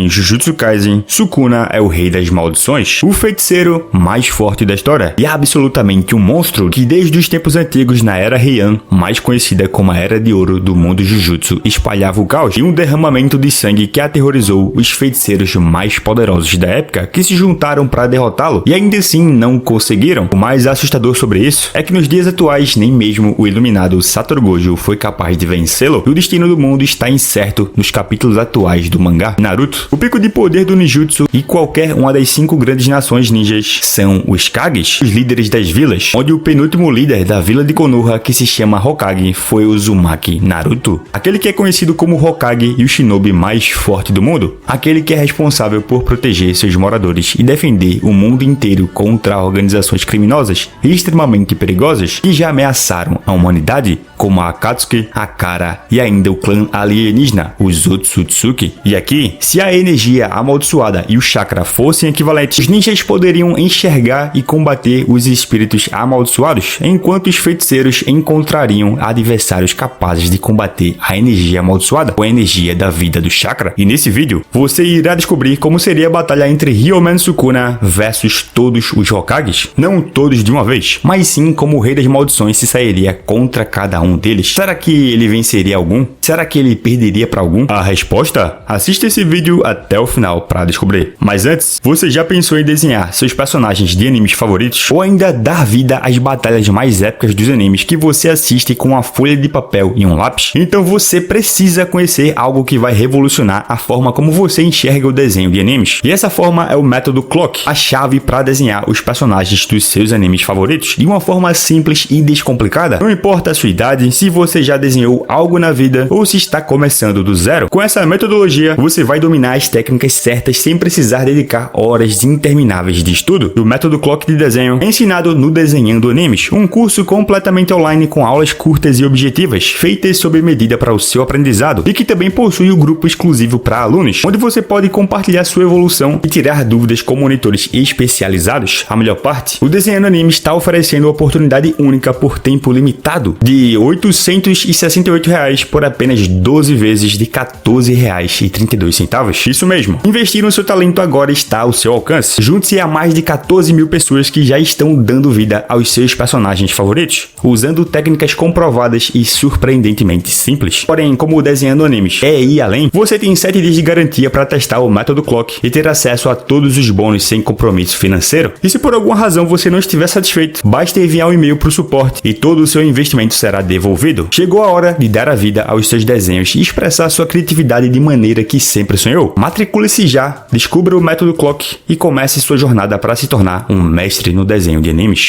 Em Jujutsu Kaisen, Sukuna é o rei das maldições, o feiticeiro mais forte da história e absolutamente um monstro que desde os tempos antigos na Era Heian, mais conhecida como a Era de Ouro do mundo Jujutsu, espalhava o caos e um derramamento de sangue que aterrorizou os feiticeiros mais poderosos da época que se juntaram para derrotá-lo e ainda assim não conseguiram. O mais assustador sobre isso é que nos dias atuais nem mesmo o iluminado Satoru Gojo foi capaz de vencê-lo e o destino do mundo está incerto nos capítulos atuais do mangá. Naruto, o pico de poder do ninjutsu e qualquer uma das 5 grandes nações ninjas são os Kages, os líderes das vilas, onde o penúltimo líder da vila de Konoha, que se chama Hokage, foi o Uzumaki Naruto, aquele que é conhecido como Hokage e o shinobi mais forte do mundo, aquele que é responsável por proteger seus moradores e defender o mundo inteiro contra organizações criminosas e extremamente perigosas que já ameaçaram a humanidade, como a Akatsuki, a Kara e ainda o clã alienígena, os Otsutsuki. E aqui, se a energia amaldiçoada e o chakra fossem equivalentes, os ninjas poderiam enxergar e combater os espíritos amaldiçoados, enquanto os feiticeiros encontrariam adversários capazes de combater a energia amaldiçoada com a energia da vida do chakra. E nesse vídeo, você irá descobrir como seria a batalha entre Ryomen Sukuna versus todos os Hokages. Não todos de uma vez, mas sim como o rei das maldições se sairia contra cada um deles. Será que ele venceria algum? Será que ele perderia para algum? A resposta? Assista esse vídeo até o final para descobrir. Mas antes, você já pensou em desenhar seus personagens de animes favoritos? Ou ainda dar vida às batalhas mais épicas dos animes que você assiste com uma folha de papel e um lápis? Então você precisa conhecer algo que vai revolucionar a forma como você enxerga o desenho de animes. E essa forma é o método Clock, a chave para desenhar os personagens dos seus animes favoritos de uma forma simples e descomplicada. Não importa a sua idade, se você já desenhou algo na vida ou se está começando do zero. Com essa metodologia, você vai dominar as técnicas certas sem precisar dedicar horas intermináveis de estudo. O método Clock de desenho é ensinado no Desenhando Animes, um curso completamente online com aulas curtas e objetivas, feitas sob medida para o seu aprendizado e que também possui um grupo exclusivo para alunos, onde você pode compartilhar sua evolução e tirar dúvidas com monitores especializados. A melhor parte, o Desenhando Animes está oferecendo uma oportunidade única por tempo limitado de R$ 868 por apenas 12 vezes de R$ 14,32. Isso mesmo, investir no seu talento agora está ao seu alcance. Junte-se a mais de 14 mil pessoas que já estão dando vida aos seus personagens favoritos, usando técnicas comprovadas e surpreendentemente simples. Porém, como o Desenhando Animes é ir além, você tem 7 dias de garantia para testar o método Clock e ter acesso a todos os bônus sem compromisso financeiro. E se por alguma razão você não estiver satisfeito, basta enviar um e-mail para o suporte e todo o seu investimento será devolvido. Chegou a hora de dar a vida aos seus desenhos e expressar sua criatividade de maneira que sempre sonhou. Matricule-se já, descubra o método Clock e comece sua jornada para se tornar um mestre no desenho de animes.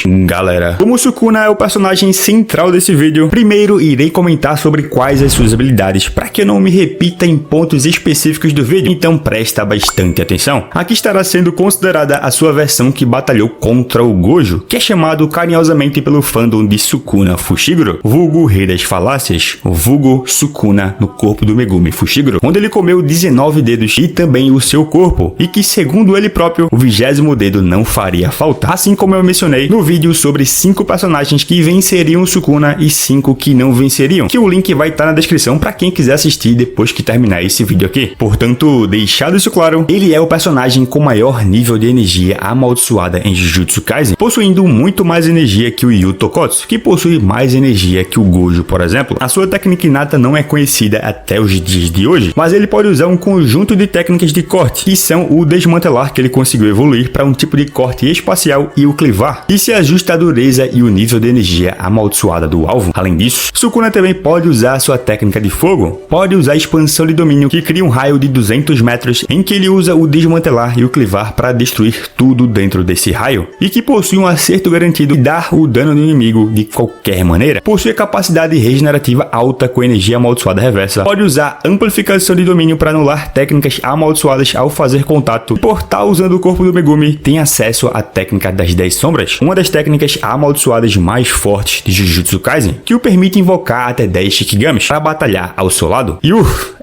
Galera, como Sukuna é o personagem central desse vídeo, primeiro irei comentar sobre quais as suas habilidades, para que eu não me repita em pontos específicos do vídeo, então presta bastante atenção. Aqui estará sendo considerada a sua versão que batalhou contra o Gojo, que é chamado carinhosamente pelo fandom de Sukuna Fushiguro, vulgo Rei das Falácias, vulgo Sukuna no corpo do Megumi Fushiguro, onde ele comeu 19 dedos e também o seu corpo, e que segundo ele próprio, o 20º dedo não faria falta, assim como eu mencionei no vídeo sobre 5 personagens que venceriam Sukuna e 5 que não venceriam, que o link vai estar na descrição para quem quiser assistir depois que terminar esse vídeo aqui. Portanto, deixado isso claro, ele é o personagem com maior nível de energia amaldiçoada em Jujutsu Kaisen, possuindo muito mais energia que o Yu Tokotsu, que possui mais energia que o Gojo, por exemplo. A sua técnica inata não é conhecida até os dias de hoje, mas ele pode usar um conjunto de técnicas de corte, que são o desmantelar, que ele conseguiu evoluir para um tipo de corte espacial, e o clivar, que se ajusta à dureza e o nível de energia amaldiçoada do alvo. Além disso, Sukuna também pode usar sua técnica de fogo, pode usar a expansão de domínio, que cria um raio de 200 metros, em que ele usa o desmantelar e o clivar para destruir tudo dentro desse raio, e que possui um acerto garantido e dar o dano do inimigo de qualquer maneira. Possui capacidade regenerativa alta com energia amaldiçoada reversa, pode usar amplificação de domínio para anular técnicas amaldiçoadas ao fazer contato. Por estar usando o corpo do Megumi, tem acesso à técnica das 10 sombras, uma das das técnicas amaldiçoadas mais fortes de Jujutsu Kaisen, que o permite invocar até 10 Shikigamis para batalhar ao seu lado. E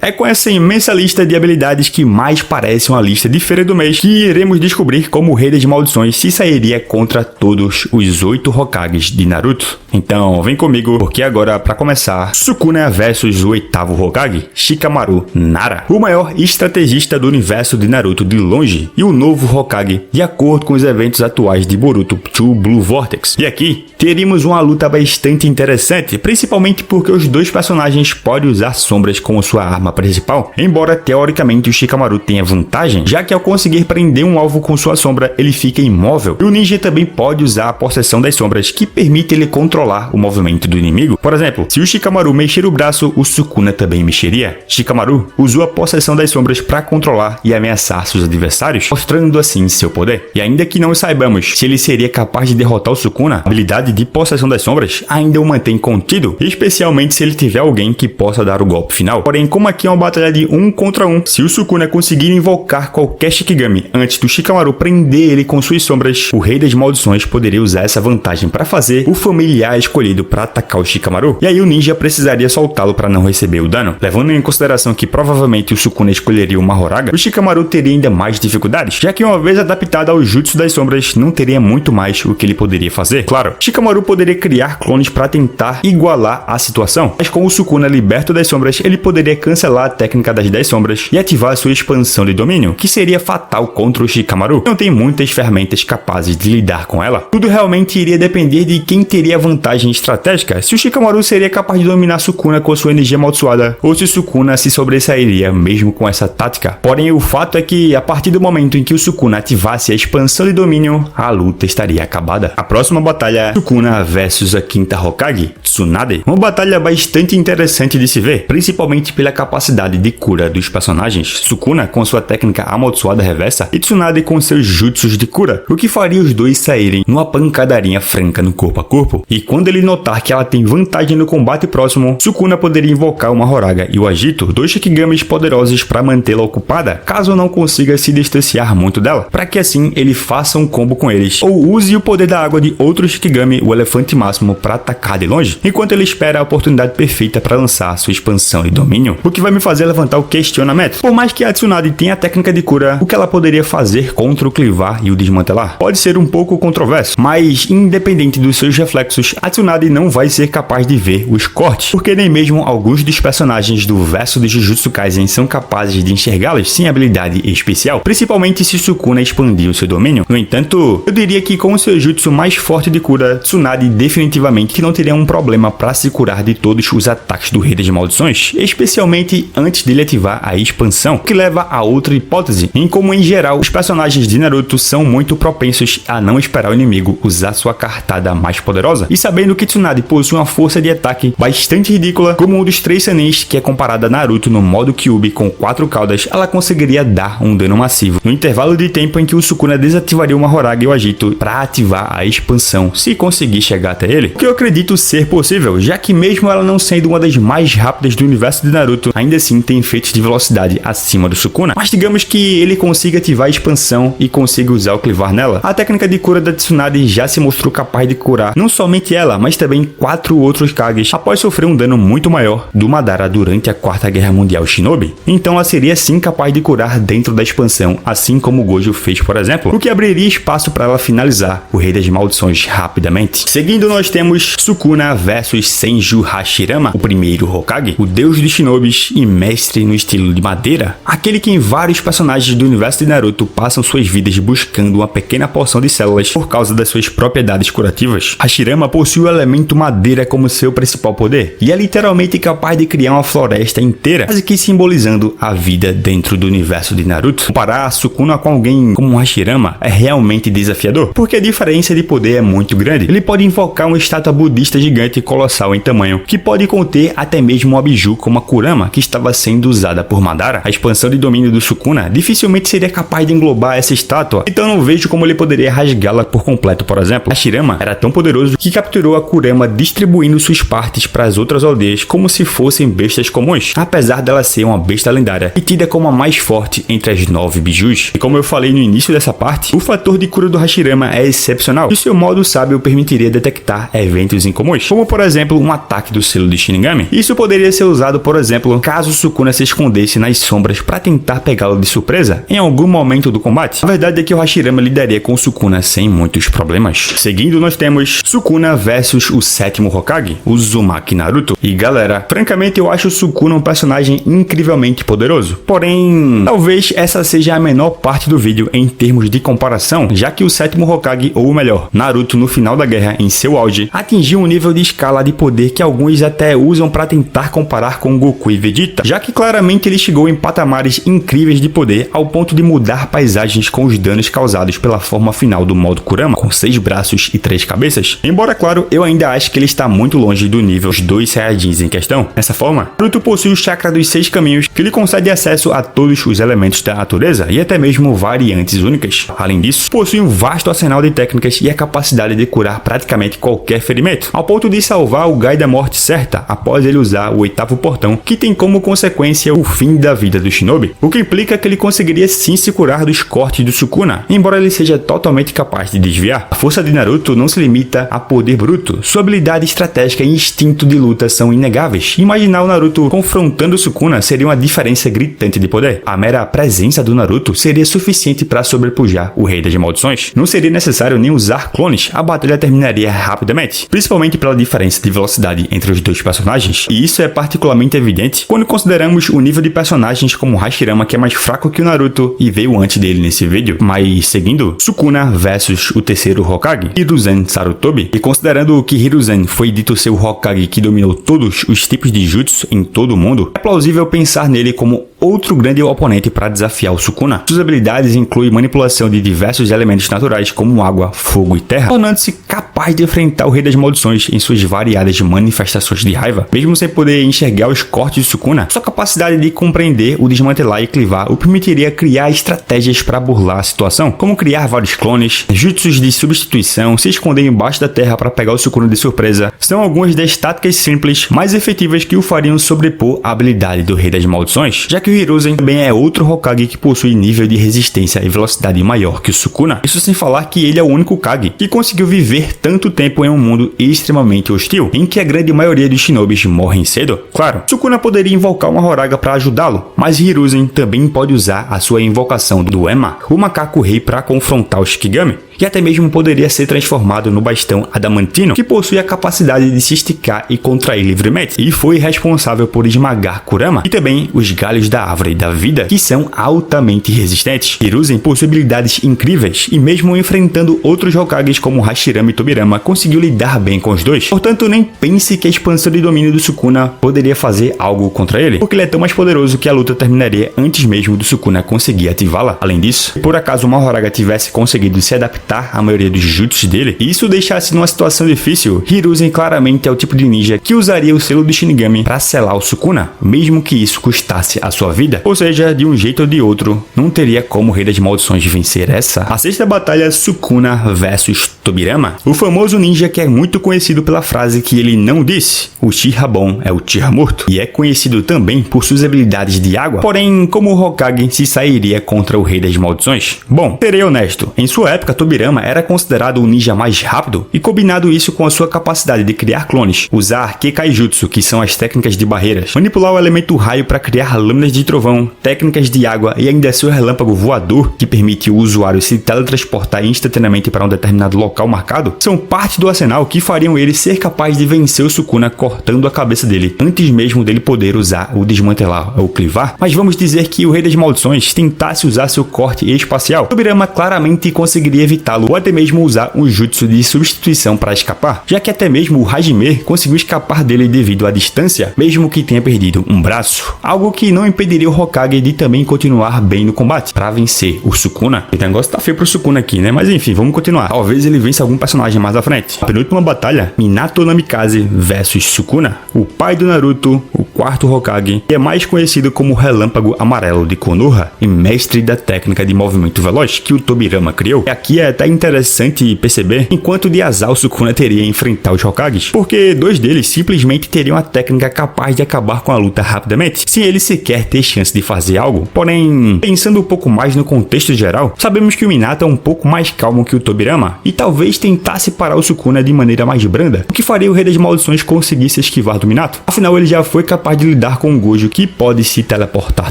é com essa imensa lista de habilidades que mais parece uma lista de feira do mês que iremos descobrir como o Rei das Maldições se sairia contra todos os 8 Hokages de Naruto. Então vem comigo, porque agora, para começar, Sukuna versus o 8º Hokage, Shikamaru Nara, o maior estrategista do universo de Naruto de longe e o novo Hokage, de acordo com os eventos atuais de Boruto 2 Blue Vortex. E aqui teríamos uma luta bastante interessante, principalmente porque os dois personagens podem usar sombras como sua arma principal, embora teoricamente o Shikamaru tenha vantagem, já que ao conseguir prender um alvo com sua sombra, ele fica imóvel. E o ninja também pode usar a possessão das sombras, que permite ele controlar o movimento do inimigo. Por exemplo, se o Shikamaru mexer o braço, o Sukuna também mexeria. Shikamaru usou a possessão das sombras para controlar e ameaçar seus adversários, mostrando assim seu poder. E ainda que não saibamos se ele seria capaz de derrotar o Sukuna, a habilidade de possessão das sombras ainda o mantém contido, especialmente se ele tiver alguém que possa dar o golpe final. Porém, como aqui é uma batalha de 1 contra 1, se o Sukuna conseguir invocar qualquer Shikigami antes do Shikamaru prender ele com suas sombras, o Rei das Maldições poderia usar essa vantagem para fazer o familiar escolhido para atacar o Shikamaru, e aí o ninja precisaria soltá-lo para não receber o dano. Levando em consideração que provavelmente o Sukuna escolheria uma Horaga, o Shikamaru teria ainda mais dificuldades, já que uma vez adaptado ao Jutsu das Sombras, não teria muito mais o que ele poderia fazer. Claro, Shikamaru poderia criar clones para tentar igualar a situação, mas com o Sukuna liberto das sombras, ele poderia cancelar a técnica das 10 sombras e ativar sua expansão de domínio, que seria fatal contra o Shikamaru. Não tem muitas ferramentas capazes de lidar com ela. Tudo realmente iria depender de quem teria vantagem estratégica, se o Shikamaru seria capaz de dominar Sukuna com sua energia amaldiçoada, ou se o Sukuna se sobressairia mesmo com essa tática. Porém, o fato é que, a partir do momento em que o Sukuna ativasse a expansão de domínio, a luta estaria acabada. A próxima batalha é Sukuna versus a 5ª Hokage, Tsunade. Uma batalha bastante interessante de se ver, principalmente pela capacidade de cura dos personagens. Sukuna com sua técnica amaldiçoada reversa e Tsunade com seus jutsus de cura, o que faria os dois saírem numa pancadaria franca no corpo a corpo. E quando ele notar que ela tem vantagem no combate próximo, Sukuna poderia invocar uma Horaga e o Agito, 2 Shikigamis poderosos para mantê-la ocupada, caso não consiga se distanciar muito dela, para que assim ele faça um combo com eles, ou use o poder da água de outro Shikigami, o Elefante Máximo, para atacar de longe, enquanto ele espera a oportunidade perfeita para lançar sua expansão e domínio, o que vai me fazer levantar o questionamento. Por mais que a Tsunade tenha a técnica de cura, o que ela poderia fazer contra o Clivar e o desmantelar? Pode ser um pouco controverso, mas independente dos seus reflexos, a Tsunade não vai ser capaz de ver os cortes, porque nem mesmo alguns dos personagens do verso de Jujutsu Kaisen são capazes de enxergá-las sem habilidade especial, principalmente se Sukuna expandir o seu domínio. No entanto, eu diria que com o seu jutsu mais forte de cura, Tsunade definitivamente não teria um problema para se curar de todos os ataques do Rei das Maldições, especialmente antes dele ativar a expansão, que leva a outra hipótese, em como em geral os personagens de Naruto são muito propensos a não esperar o inimigo usar sua cartada mais poderosa, e sabendo que Tsunade possui uma força de ataque bastante ridícula, como um dos 3 Sanins que é comparado a Naruto no modo Kyuubi com 4 caudas, ela conseguiria dar um dano massivo no intervalo de tempo em que o Sukuna desativaria uma Horaga e o Agito para ativar a expansão, se conseguir chegar até ele, o que eu acredito ser possível, já que mesmo ela não sendo uma das mais rápidas do universo de Naruto, ainda assim tem efeitos de velocidade acima do Sukuna. Mas digamos que ele consiga ativar a expansão e consiga usar o Clivar nela, a técnica de cura da Tsunade já se mostrou capaz de curar não somente ela, mas também 4 outros Kages após sofrer um dano muito maior do Madara durante a 4ª Guerra Mundial Shinobi. Então ela seria sim capaz de curar dentro da expansão, assim como o Gojo fez, por exemplo, o que abriria espaço para ela finalizar o Rei das Maldições rapidamente. Seguindo, nós temos Sukuna versus Senju Hashirama, o primeiro Hokage, o deus dos shinobis e mestre no estilo de madeira, aquele que em vários personagens do universo de Naruto passam suas vidas buscando uma pequena porção de células por causa das suas propriedades curativas. Hashirama possui o elemento madeira como seu principal poder, e é literalmente capaz de criar uma floresta inteira, quase que simbolizando a vida dentro do universo de Naruto. Comparar Sukuna com alguém como Hashirama é realmente desafiador, porque a diferença de poder é muito grande. Ele pode invocar uma estátua budista gigante e colossal em tamanho, que pode conter até mesmo um Abiju como a Kurama, que estava sendo usada por Madara. A expansão de domínio do Sukuna dificilmente seria capaz de englobar essa estátua, então não vejo como ele poderia rasgá-la por completo. Por exemplo, Hashirama era tão poderoso que capturou a Kurama distribuindo suas partes para as outras aldeias como se fossem bestas comuns, apesar dela ser uma besta lendária e tida como a mais forte entre as 9 bijus. E como eu falei no início dessa parte, o fator de cura do Hashirama é excepcional opcional, e seu modo sábio permitiria detectar eventos incomuns, como por exemplo um ataque do selo de Shinigami. Isso poderia ser usado, por exemplo, caso Sukuna se escondesse nas sombras para tentar pegá-lo de surpresa em algum momento do combate. A verdade é que o Hashirama lidaria com Sukuna sem muitos problemas. Seguindo, nós temos Sukuna versus o sétimo Hokage, o Uzumaki Naruto. E galera, francamente eu acho o Sukuna um personagem incrivelmente poderoso. Porém, talvez essa seja a menor parte do vídeo em termos de comparação, já que o sétimo Hokage, ou melhor, Naruto no final da guerra, em seu auge, atingiu um nível de escala de poder que alguns até usam para tentar comparar com Goku e Vegeta, já que claramente ele chegou em patamares incríveis de poder ao ponto de mudar paisagens com os danos causados pela forma final do modo Kurama, com 6 braços e 3 cabeças. Embora, claro, eu ainda acho que ele está muito longe do nível dos 2 Saiyajins em questão. Dessa forma, Naruto possui o chakra dos 6 caminhos, que lhe concede acesso a todos os elementos da natureza e até mesmo variantes únicas. Além disso, possui um vasto arsenal de técnicas e a capacidade de curar praticamente qualquer ferimento, ao ponto de salvar o Gai da morte certa após ele usar o 8º portão, que tem como consequência o fim da vida do Shinobi, o que implica que ele conseguiria sim se curar dos cortes do Sukuna, embora ele seja totalmente capaz de desviar. A força de Naruto não se limita a poder bruto, sua habilidade estratégica e instinto de luta são inegáveis. Imaginar o Naruto confrontando o Sukuna seria uma diferença gritante de poder. A mera presença do Naruto seria suficiente para sobrepujar o Rei das Maldições. Não seria necessário nem usar clones, a batalha terminaria rapidamente, principalmente pela diferença de velocidade entre os dois personagens, e isso é particularmente evidente quando consideramos o nível de personagens como Hashirama, que é mais fraco que o Naruto e veio antes dele nesse vídeo. Mas seguindo, Sukuna versus o terceiro Hokage, Hiruzen Sarutobi, e considerando que Hiruzen foi dito ser o Hokage que dominou todos os tipos de jutsu em todo o mundo, é plausível pensar nele como outro grande oponente para desafiar o Sukuna. Suas habilidades incluem manipulação de diversos elementos naturais como água, fogo e terra, tornando-se capaz de enfrentar o Rei das Maldições em suas variadas manifestações de raiva. Mesmo sem poder enxergar os cortes de Sukuna, sua capacidade de compreender, o desmantelar e clivar o permitiria criar estratégias para burlar a situação, como criar vários clones, jutsus de substituição, se esconder embaixo da terra para pegar o Sukuna de surpresa. São algumas das táticas simples, mais efetivas que o fariam sobrepor a habilidade do Rei das Maldições, já que o Hiruzen também é outro Hokage que possui nível de resistência e velocidade maior que o Sukuna. Isso sem falar que ele é o único Kage que conseguiu viver tanto tempo em um mundo extremamente hostil, em que a grande maioria dos shinobis morrem cedo. Claro, Sukuna poderia invocar uma Horaga para ajudá-lo, mas Hiruzen também pode usar a sua invocação do Ema, o macaco rei, para confrontar o Shikigami, e até mesmo poderia ser transformado no bastão adamantino, que possui a capacidade de se esticar e contrair livremente, e foi responsável por esmagar Kurama e também os galhos da árvore da vida, que são altamente resistentes. Hiruzen possui habilidades incríveis e mesmo enfrentando outros Hokages como Hashirama e Tobirama, conseguiu lidar bem com os dois. Portanto, nem pense que a expansão de domínio do Sukuna poderia fazer algo contra ele, porque ele é tão mais poderoso que a luta terminaria antes mesmo do Sukuna conseguir ativá-la. Além disso, se por acaso uma Horaga tivesse conseguido se adaptar a maioria dos jutsus dele, e isso deixasse numa situação difícil, Hiruzen claramente é o tipo de ninja que usaria o selo do Shinigami para selar o Sukuna, mesmo que isso custasse a sua vida. Ou seja, de um jeito ou de outro, não teria como o Rei das Maldições vencer essa. A sexta batalha, Sukuna versus Tobirama, o famoso ninja que é muito conhecido pela frase que ele não disse: o Uchiha bom é o Uchiha morto, e é conhecido também por suas habilidades de água. Porém, como o Hokage se sairia contra o Rei das Maldições? Bom, serei honesto, em sua época Tobirama era considerado o ninja mais rápido, e combinado isso com a sua capacidade de criar clones, usar Kekaijutsu, que são as técnicas de barreiras, manipular o elemento raio para criar lâminas de trovão, técnicas de água e ainda seu relâmpago voador, que permite o usuário se teletransportar instantaneamente para um determinado local marcado, são parte do arsenal que fariam ele ser capaz de vencer o Sukuna cortando a cabeça dele, antes mesmo dele poder usar o desmantelar ou clivar. Mas vamos dizer que o Rei das Maldições tentasse usar seu corte espacial, Tobirama claramente conseguiria evitá-lo ou até mesmo usar um jutsu de substituição para escapar, já que até mesmo o Hajime conseguiu escapar dele devido à distância, mesmo que tenha perdido um braço, algo que não impediria o Hokage de também continuar bem no combate para vencer o Sukuna. O negócio tá feio pro Sukuna aqui, né? Mas enfim, vamos continuar. Talvez ele vença algum personagem mais à frente. A penúltima batalha, Minato Namikaze versus Sukuna, o pai do Naruto, o quarto Hokage, que é mais conhecido como Relâmpago Amarelo de Konoha e mestre da técnica de movimento veloz que o Tobirama criou. E aqui é até interessante perceber enquanto de azar o Sukuna teria a enfrentar os Hokages, porque dois deles simplesmente teriam a técnica capaz de acabar com a luta rapidamente, sem ele sequer ter chance de fazer algo. Porém, pensando um pouco mais no contexto geral, sabemos que o Minato é um pouco mais calmo que o Tobirama e talvez tentasse parar o Sukuna de maneira mais branda, o que faria o Rei das Maldições conseguir se esquivar do Minato. Afinal, ele já foi capaz de lidar com o Gojo, que pode se teleportar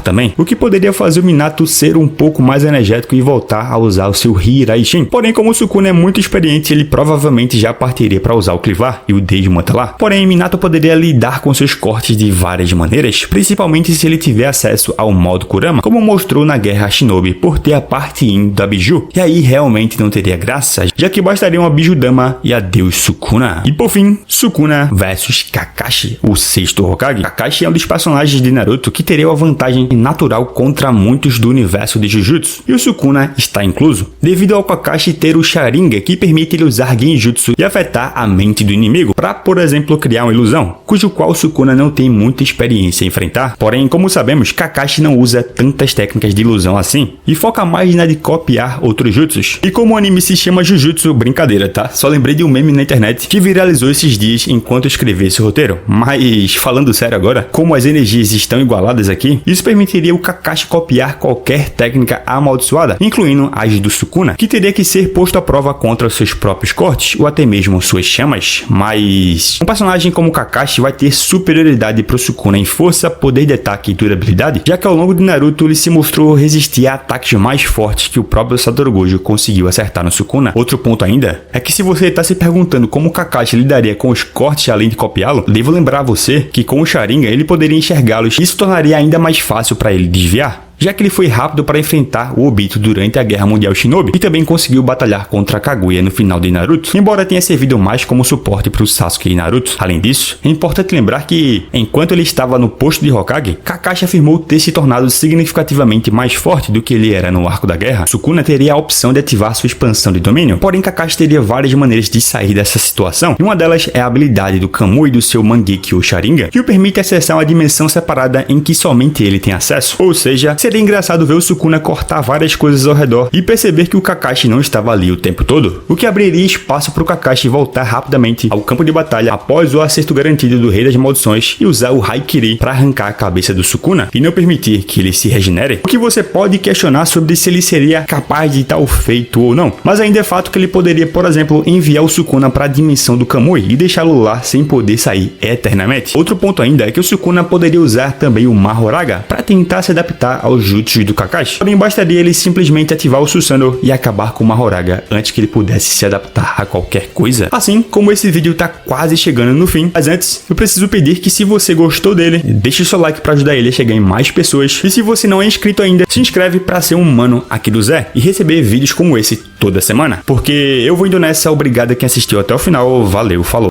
também, o que poderia fazer o Minato ser um pouco mais energético e voltar a usar o seu Hiraishin. Porém, como o Sukuna é muito experiente, ele provavelmente já partiria para usar o Clivar e o desmantelar. Porém, Minato poderia lidar com seus cortes de várias maneiras, principalmente se ele tiver acesso ao modo Kurama, como mostrou na Guerra Shinobi, por ter a parte Yin da Biju. E aí realmente não teria graça, já que bastaria uma Bijudama e adeus Sukuna. E por fim, Sukuna versus Kakashi, o sexto Hokage. Kakashi é um dos personagens de Naruto que teria uma vantagem natural contra muitos do universo de Jujutsu, e o Sukuna está incluso, devido ao Kakashi ter o Sharingan, que permite ele usar Genjutsu e afetar a mente do inimigo, para, por exemplo, criar uma ilusão, cujo qual o Sukuna não tem muita experiência em enfrentar. Porém, como sabemos, Kakashi não usa tantas técnicas de ilusão assim, e foca mais na de copiar outros jutsus. E como o anime se chama Jujutsu, brincadeira, tá? Só lembrei de um meme na internet que viralizou esses dias enquanto eu escrevi esse roteiro. Mas, falando sério agora, como as energias estão igualadas aqui, isso permitiria o Kakashi copiar qualquer técnica amaldiçoada, incluindo as do Sukuna, que teria que ser posto à prova contra os seus próprios cortes, ou até mesmo suas chamas. Mas um personagem como Kakashi vai ter superioridade pro Sukuna em força, poder de ataque e durabilidade, já que ao longo de Naruto ele se mostrou resistir a ataques mais fortes que o próprio Satoru Gojo conseguiu acertar no Sukuna. Outro ponto ainda é que se você está se perguntando como Kakashi lidaria com os cortes além de copiá-lo, devo lembrar a você que com o Sharingan ele poderia enxergá-los e isso tornaria ainda mais fácil para ele desviar, já que ele foi rápido para enfrentar o Obito durante a Guerra Mundial Shinobi e também conseguiu batalhar contra Kaguya no final de Naruto, embora tenha servido mais como suporte para o Sasuke e Naruto. Além disso, é importante lembrar que, enquanto ele estava no posto de Hokage, Kakashi afirmou ter se tornado significativamente mais forte do que ele era no arco da guerra. Sukuna teria a opção de ativar sua expansão de domínio, porém Kakashi teria várias maneiras de sair dessa situação, e uma delas é a habilidade do Kamui do seu Mangekyo Sharingan, que o permite acessar uma dimensão separada em que somente ele tem acesso, ou seja, seria engraçado ver o Sukuna cortar várias coisas ao redor e perceber que o Kakashi não estava ali o tempo todo, o que abriria espaço para o Kakashi voltar rapidamente ao campo de batalha após o acerto garantido do Rei das Maldições e usar o Haikiri para arrancar a cabeça do Sukuna e não permitir que ele se regenere, o que você pode questionar sobre se ele seria capaz de tal feito ou não, mas ainda é fato que ele poderia, por exemplo, enviar o Sukuna para a dimensão do Kamui e deixá-lo lá sem poder sair eternamente. Outro ponto ainda é que o Sukuna poderia usar também o Mahoraga para tentar se adaptar aos jutsus do Kakashi, porém bastaria ele simplesmente ativar o Susanoo e acabar com o Mahoraga antes que ele pudesse se adaptar a qualquer coisa. Assim como esse vídeo tá quase chegando no fim, mas antes eu preciso pedir que se você gostou dele, deixe o seu like para ajudar ele a chegar em mais pessoas, e se você não é inscrito ainda, se inscreve para ser um mano aqui do Zé e receber vídeos como esse toda semana, porque eu vou indo nessa. Obrigado a quem assistiu até o final, valeu, falou.